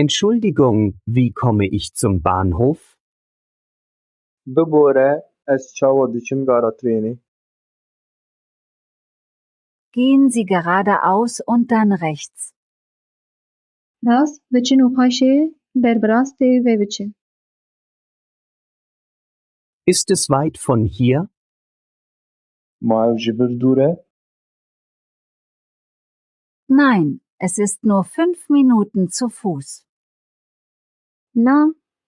Entschuldigung, wie komme ich zum Bahnhof? Bibore, ez çawa diçim garatrênê. Gehen Sie geradeaus und dann rechts. Rast biçin û paşê berbrastê vê biçin. Ist es weit von hier? Ma ev ji bir dûr e? Nein, es ist nur 5 Minuten zu Fuß. Na,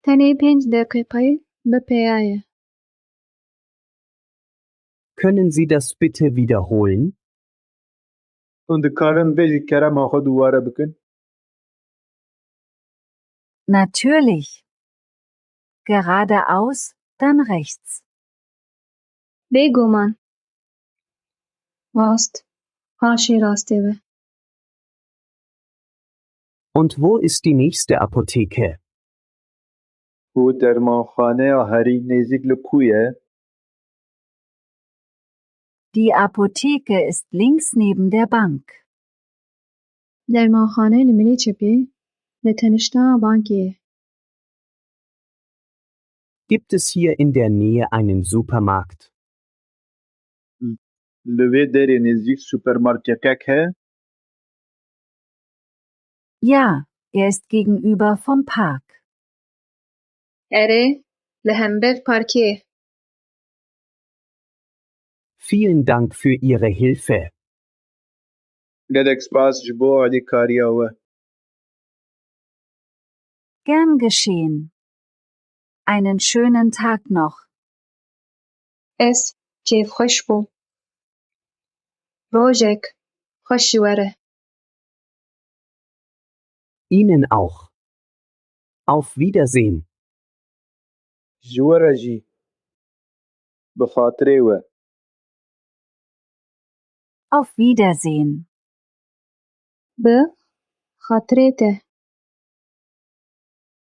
tenê 5 deqîqeyê bi pêya ye. Können Sie das bitte wiederholen? Hûn dikarin vê jî kerema xwe dûware bikin? Natürlich. Geradeaus, dann rechts. Bêguman. Rast, paşê rastê ve. Und wo ist die nächste Apotheke? û dermanxaneya herî nêzik li ku ye? Die Apotheke ist links neben der Bank. Dermanxane li milê çepê li tenişta bankê ye. Gibt es hier in der Nähe einen Supermarkt? Li vê derê nêzik supermarketek he? Ja, er ist gegenüber vom Park. Erê li hember parkê ye. Vielen Dank für Ihre Hilfe. Gelek spas ji bo alîkariya we. Gern geschehen. Einen schönen Tag noch. Ez kêfxweş bûm. Rojek xweş ji were. Ihnen auch. Auf Wiedersehen. Ji were jî. Bi xatirê we. Auf Wiedersehen. Bi xatirê te.